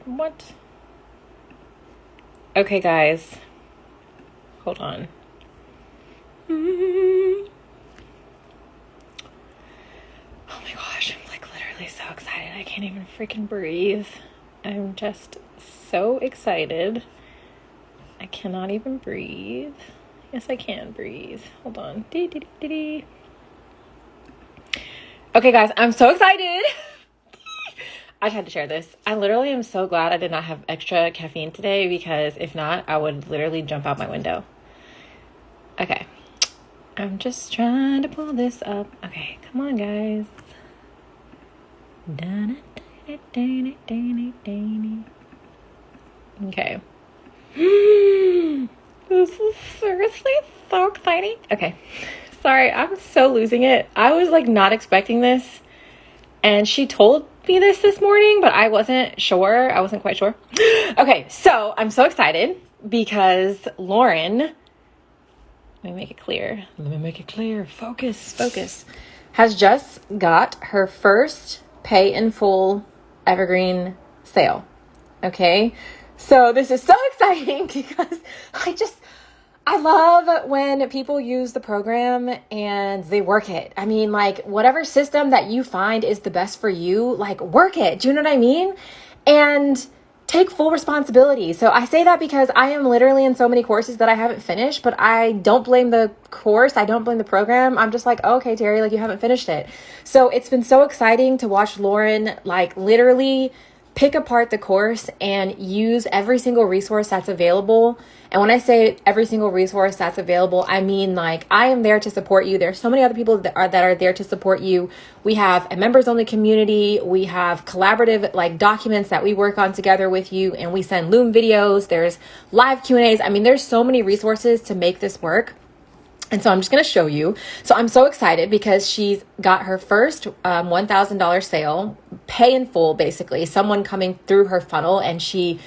What? Okay, guys. Hold on. Oh my gosh, I'm like literally so excited. I can't even freaking breathe. I'm just so excited. I cannot even breathe. Yes, I can breathe. Hold on. Okay, guys, I'm so excited. I had to share this. I literally am so glad I did not have extra caffeine today, because if not, I would literally jump out my window. Okay. I'm just trying to pull this up. Okay, come on, guys. Okay. This is seriously so exciting. Okay. Sorry, I'm so losing it. I was like not expecting this. And she told me this morning, but I wasn't sure. I wasn't quite sure. Okay, so I'm so excited because Lauren, let me make it clear. Focus. Has just got her first pay in full evergreen sale. Okay, so this is so exciting because I love when people use the program and they work it. I mean, like, whatever system that you find is the best for you, like, work it. Do you know what I mean? And take full responsibility. So I say that because I am literally in so many courses that I haven't finished, but I don't blame the course. I don't blame the program. I'm just like, oh, okay, Terry, like, you haven't finished it. So it's been so exciting to watch Lauren, like, literally pick apart the course and use every single resource that's available. And when I say every single resource that's available, I mean, like, I am there to support you. There's so many other people that are there to support you. We have a members only community. We have collaborative like documents that we work on together with you, and we send Loom videos. There's live Q&As. I mean, there's so many resources to make this work. And so I'm just going to show you. So I'm so excited because she's got her first $1,000 sale, pay in full, basically. Someone coming through her funnel, and she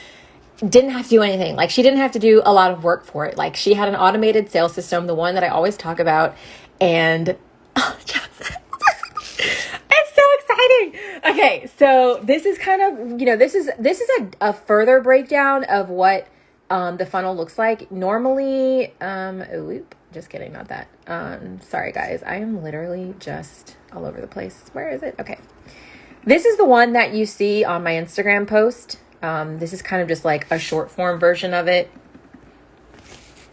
didn't have to do anything. Like, she didn't have to do a lot of work for it. Like, she had an automated sales system, the one that I always talk about. And it's so exciting. Okay, so this is kind of, this is a further breakdown of what the funnel looks like. Normally, just kidding, not that. Sorry guys, I am literally just all over the place. Where is it? Okay. This is the one that you see on my Instagram post. This is kind of just like a short form version of it.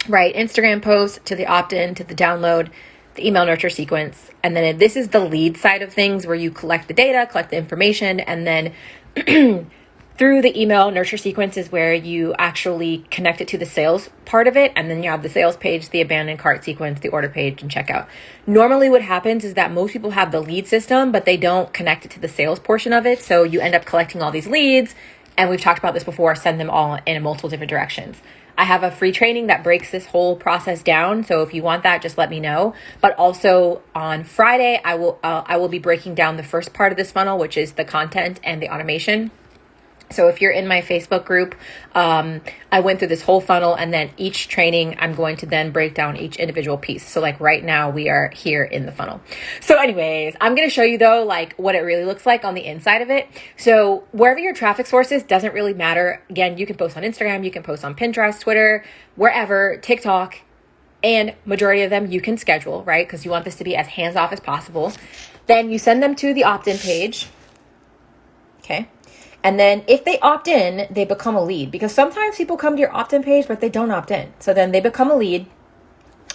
Right, Instagram post to the opt-in, to the download, the email nurture sequence. And then this is the lead side of things where you collect the data, collect the information, and then through the email nurture sequence is where you actually connect it to the sales part of it. And then you have the sales page, the abandoned cart sequence, the order page, and checkout. Normally what happens is that most people have the lead system, but they don't connect it to the sales portion of it. So you end up collecting all these leads. And we've talked about this before, send them all in multiple different directions. I have a free training that breaks this whole process down. So if you want that, just let me know. But also on Friday, I will be breaking down the first part of this funnel, which is the content and the automation. So if you're in my Facebook group, I went through this whole funnel, and then each training, I'm going to then break down each individual piece. So like right now we are here in the funnel. So anyways, I'm going to show you though, like what it really looks like on the inside of it. So wherever your traffic source is, doesn't really matter. Again, you can post on Instagram, you can post on Pinterest, Twitter, wherever, TikTok, and majority of them you can schedule, right? Because you want this to be as hands-off as possible. Then you send them to the opt-in page. Okay. And then if they opt in, they become a lead, because sometimes people come to your opt-in page, but they don't opt in. So then they become a lead.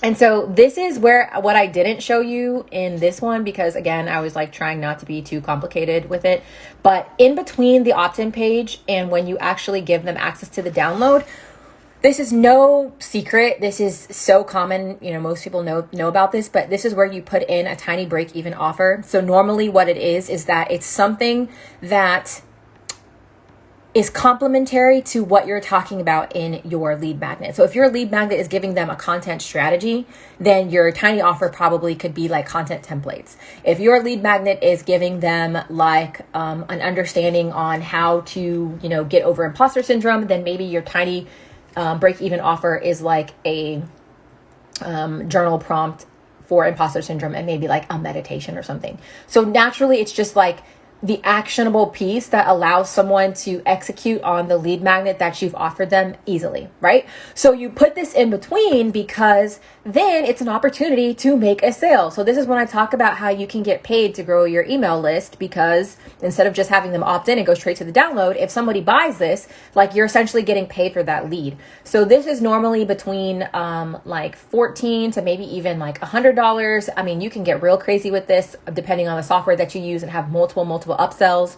And so this is where what I didn't show you in this one, because again, I was like trying not to be too complicated with it. But in between the opt-in page and when you actually give them access to the download, this is no secret. This is so common. Most people know about this, but this is where you put in a tiny break-even offer. So normally what it is that it's something that is complementary to what you're talking about in your lead magnet. So if your lead magnet is giving them a content strategy, then your tiny offer probably could be like content templates. If your lead magnet is giving them like an understanding on how to, get over imposter syndrome, then maybe your tiny break-even offer is like a journal prompt for imposter syndrome, and maybe like a meditation or something. So naturally, it's just like the actionable piece that allows someone to execute on the lead magnet that you've offered them easily, right? So you put this in between because then it's an opportunity to make a sale. So this is when I talk about how you can get paid to grow your email list, because instead of just having them opt in and go straight to the download, if somebody buys this, like, you're essentially getting paid for that lead. So this is normally between like $14 to maybe even like $100. I mean, you can get real crazy with this depending on the software that you use and have multiple upsells.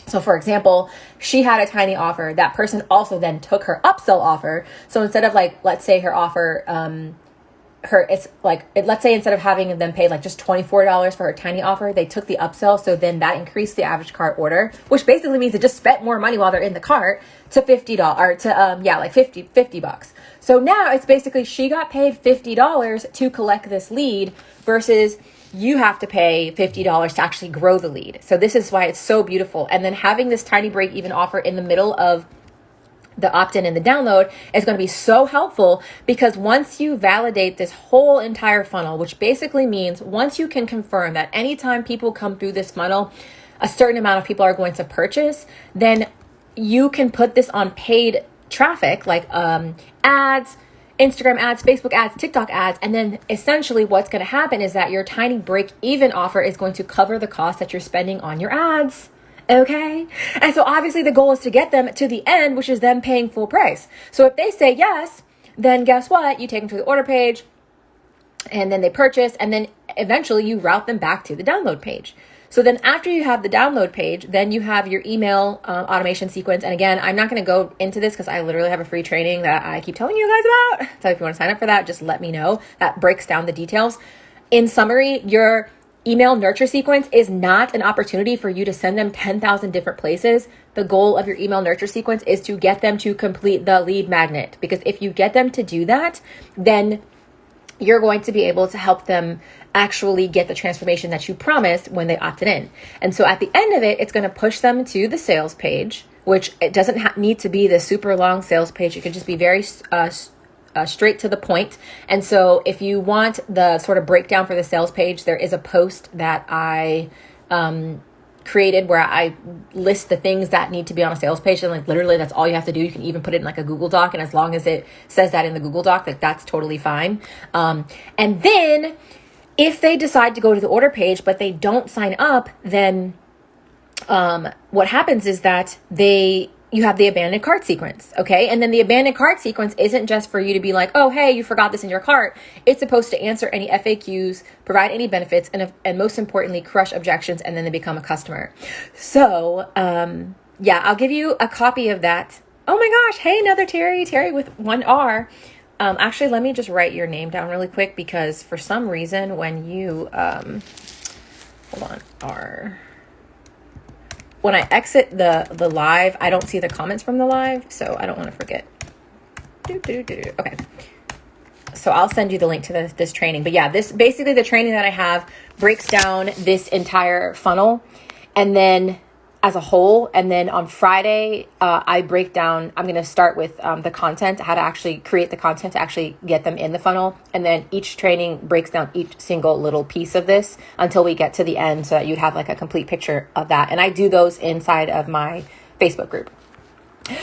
So for example, she had a tiny offer. That person also then took her upsell offer. So instead of like, let's say her offer, let's say instead of having them pay like just $24 for her tiny offer, they took the upsell. So then that increased the average cart order, which basically means they just spent more money while they're in the cart, to $50 or to, like $50. So now it's basically, she got paid $50 to collect this lead versus you have to pay $50 to actually grow the lead. So this is why it's so beautiful. And then having this tiny break even offer in the middle of the opt-in and the download is going to be so helpful, because once you validate this whole entire funnel, which basically means once you can confirm that anytime people come through this funnel, a certain amount of people are going to purchase, then you can put this on paid traffic, like ads, Instagram ads, Facebook ads, TikTok ads. And then essentially what's going to happen is that your tiny break even offer is going to cover the cost that you're spending on your ads. Okay. And so obviously the goal is to get them to the end, which is them paying full price. So if they say yes, then guess what? You take them to the order page and then they purchase, and then eventually you route them back to the download page. So then after you have the download page, then you have your email automation sequence. And again, I'm not going to go into this because I literally have a free training that I keep telling you guys about. So if you want to sign up for that, just let me know. That breaks down the details. In summary, your email nurture sequence is not an opportunity for you to send them 10,000 different places. The goal of your email nurture sequence is to get them to complete the lead magnet. Because if you get them to do that, then you're going to be able to help them actually get the transformation that you promised when they opted in. And so at the end of it, it's going to push them to the sales page, which it doesn't need to be the super long sales page. It could just be very straight to the point. And so if you want the sort of breakdown for the sales page, there is a post that I created where I list the things that need to be on a sales page. And like literally that's all you have to do. You can even put it in like a Google Doc. And as long as it says that in the Google Doc, that's totally fine. And then if they decide to go to the order page, but they don't sign up, then what happens is that you have the abandoned cart sequence, okay? And then the abandoned cart sequence isn't just for you to be like, oh, hey, you forgot this in your cart. It's supposed to answer any FAQs, provide any benefits, and most importantly, crush objections, and then they become a customer. So, I'll give you a copy of that. Oh my gosh, hey, another Terry with one R. Actually, let me just write your name down really quick, because for some reason when you, when I exit the live, I don't see the comments from the live, so I don't want to forget. Okay. So I'll send you the link to this training. But yeah, this basically the training that I have breaks down this entire funnel and then as a whole. And then on Friday, I break down, I'm going to start with the content, how to actually create the content to actually get them in the funnel. And then each training breaks down each single little piece of this until we get to the end, so that you'd have like a complete picture of that. And I do those inside of my Facebook group.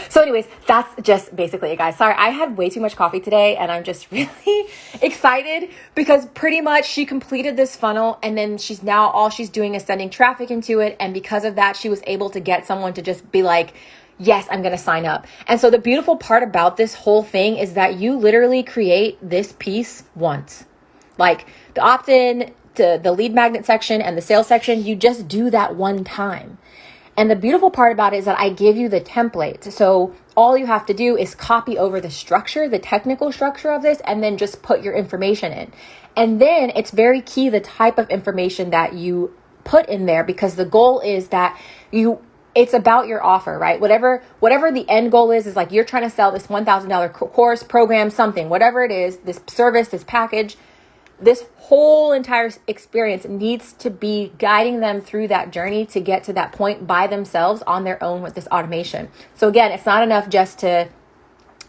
So anyways, that's just basically it, guys. Sorry, I had way too much coffee today and I'm just really excited because pretty much she completed this funnel and then all she's doing is sending traffic into it. And because of that, she was able to get someone to just be like, yes, I'm going to sign up. And so the beautiful part about this whole thing is that you literally create this piece once. Like the opt-in, to the lead magnet section and the sales section, you just do that one time. And the beautiful part about it is that I give you the template. So all you have to do is copy over the structure, the technical structure of this, and then just put your information in. And then it's very key the type of information that you put in there, because the goal is that it's about your offer, right? Whatever the end goal is like you're trying to sell this $1,000 course, program, something, whatever it is, this service, this package. This whole entire experience needs to be guiding them through that journey to get to that point by themselves on their own with this automation. So again, it's not enough just to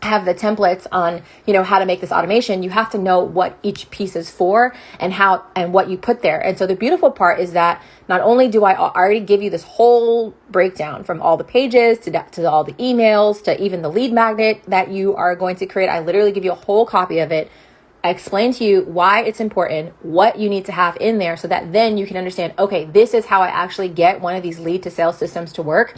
have the templates on, how to make this automation, you have to know what each piece is for and how and what you put there. And so the beautiful part is that not only do I already give you this whole breakdown from all the pages to all the emails to even the lead magnet that you are going to create. I literally give you a whole copy of it. I explain to you why it's important, what you need to have in there so that then you can understand, okay, this is how I actually get one of these lead to sales systems to work.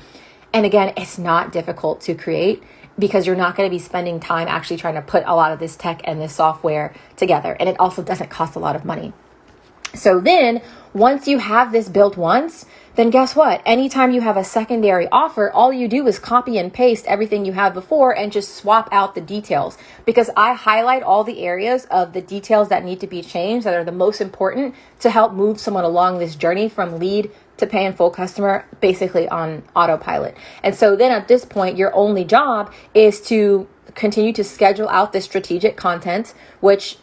And again, it's not difficult to create because you're not going to be spending time actually trying to put a lot of this tech and this software together. And it also doesn't cost a lot of money. So then once you have this built once, then guess what? Anytime you have a secondary offer, all you do is copy and paste everything you had before and just swap out the details, because I highlight all the areas of the details that need to be changed that are the most important to help move someone along this journey from lead to pay in full customer, basically on autopilot. And so then at this point, your only job is to continue to schedule out this strategic content, which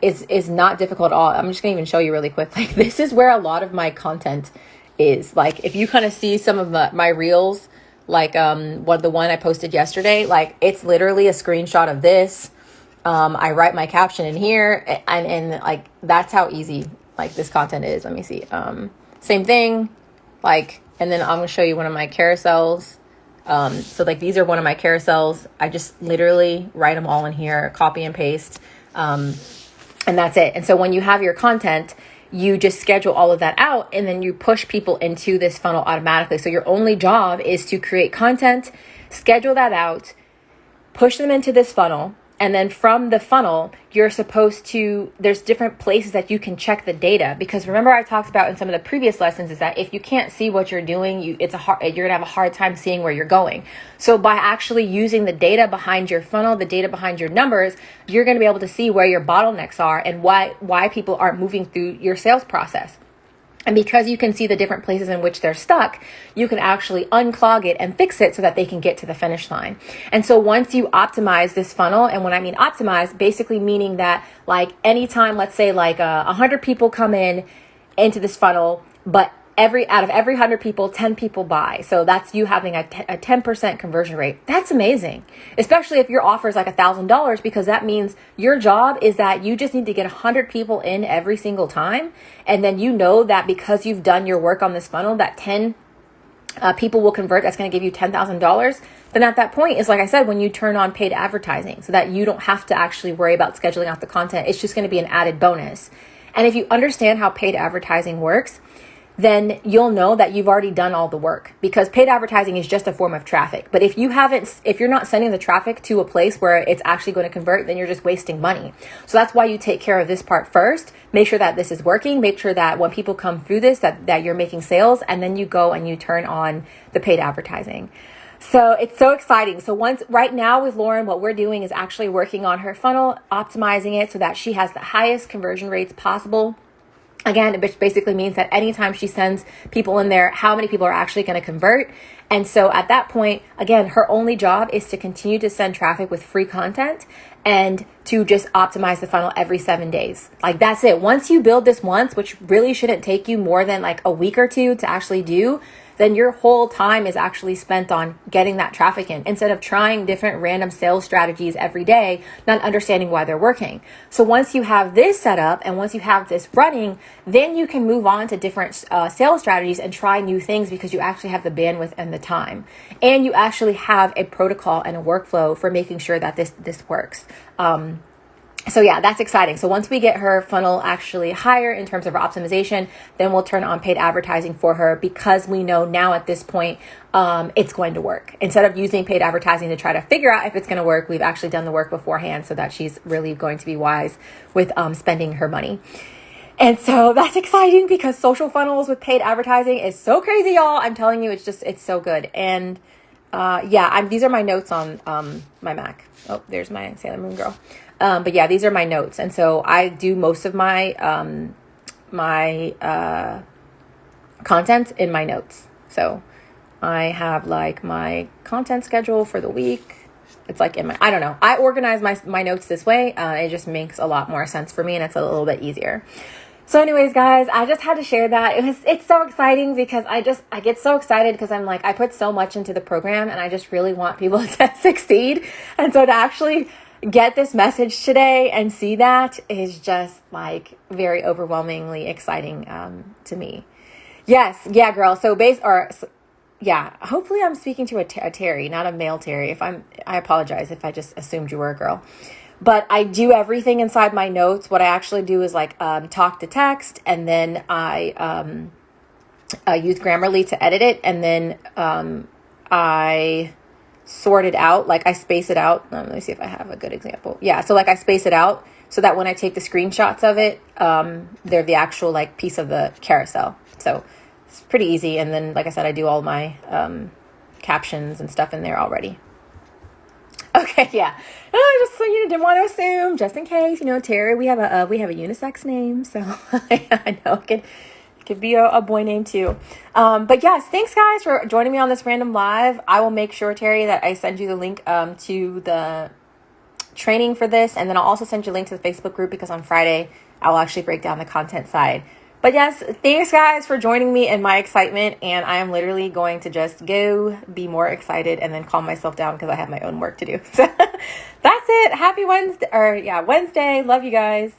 is not difficult at all. I'm just gonna even show you really quick. This is where a lot of my content is. If you kind of see some of my reels, the one I posted yesterday, it's literally a screenshot of this. I write my caption in here and that's how easy this content is. Let me see. Same thing. And then I'm gonna show you one of my carousels. So these are one of my carousels. I just literally write them all in here, copy and paste. And that's it. And so when you have your content, you just schedule all of that out and then you push people into this funnel automatically. So your only job is to create content, schedule that out, push them into this funnel. And then from the funnel, you're supposed to, there's different places that you can check the data. Because remember I talked about in some of the previous lessons is that if you can't see what you're doing, you're gonna have a hard time seeing where you're going. So by actually using the data behind your funnel, the data behind your numbers, you're gonna be able to see where your bottlenecks are and why people aren't moving through your sales process. And because you can see the different places in which they're stuck, you can actually unclog it and fix it so that they can get to the finish line. And so once you optimize this funnel, and when I mean optimize, basically meaning that anytime, let's say 100 people come into this funnel, but out of every 100 people, 10 people buy. So that's you having a 10% conversion rate. That's amazing, especially if your offer is $1,000, because that means your job is that you just need to get 100 people in every single time. And then you know that because you've done your work on this funnel, that 10 people will convert. That's going to give you $10,000. Then at that point is, like I said, when you turn on paid advertising so that you don't have to actually worry about scheduling out the content. It's just going to be an added bonus. And if you understand how paid advertising works, then you'll know that you've already done all the work, because paid advertising is just a form of traffic. But if you're not sending the traffic to a place where it's actually going to convert, then you're just wasting money. So that's why you take care of this part first. Make sure that this is working. Make sure that when people come through this, that you're making sales, and then you go and you turn on the paid advertising. So it's so exciting. So right now with Lauren, what we're doing is actually working on her funnel, optimizing it so that she has the highest conversion rates possible. Again, which basically means that anytime she sends people in there, how many people are actually going to convert. And so at that point, again, her only job is to continue to send traffic with free content and to just optimize the funnel every 7 days. That's it. Once you build this once, which really shouldn't take you more than a week or two to actually do, then your whole time is actually spent on getting that traffic in instead of trying different random sales strategies every day, not understanding why they're working. So once you have this set up and once you have this running, then you can move on to different sales strategies and try new things, because you actually have the bandwidth and the time. And you actually have a protocol and a workflow for making sure that this works. So yeah, that's exciting. So once we get her funnel actually higher in terms of her optimization, then we'll turn on paid advertising for her, because we know now at this point, it's going to work. Instead of using paid advertising to try to figure out if it's going to work, we've actually done the work beforehand so that she's really going to be wise with spending her money. And so that's exciting, because social funnels with paid advertising is so crazy, y'all. I'm telling you, it's so good. And these are my notes on my Mac. Oh, there's my Sailor Moon girl. But yeah, these are my notes. And so I do most of my content in my notes. So I have my content schedule for the week. It's I don't know. I organize my notes this way. It just makes a lot more sense for me, and it's a little bit easier. So anyways, guys, I just had to share that. It's so exciting because I get so excited because I'm like, I put so much into the program and I just really want people to succeed. And so to actually get this message today and see that is just like very overwhelmingly exciting to me. Yes. Yeah, girl. So yeah, hopefully I'm speaking to a Terry, not a male Terry. I apologize if I just assumed you were a girl. But I do everything inside my notes. What I actually do is like talk to text, and then I use Grammarly to edit it, and then I sort it out. Like I space it out. Let me see if I have a good example. Yeah, so like I space it out so that when I take the screenshots of it, they're the actual like piece of the carousel. So it's pretty easy. And then, like I said, I do all my captions and stuff in there already. Okay, yeah. Just so you didn't want to assume, just in case, Terry. We have a unisex name, so I know it could be a boy name too. But yes, thanks guys for joining me on this random live. I will make sure, Terry, that I send you the link to the training for this, and then I'll also send you a link to the Facebook group because on Friday I'll actually break down the content side. But yes, thanks guys for joining me in my excitement, and I am literally going to just go be more excited and then calm myself down because I have my own work to do. So that's it. Happy Wednesday, Wednesday. Love you guys.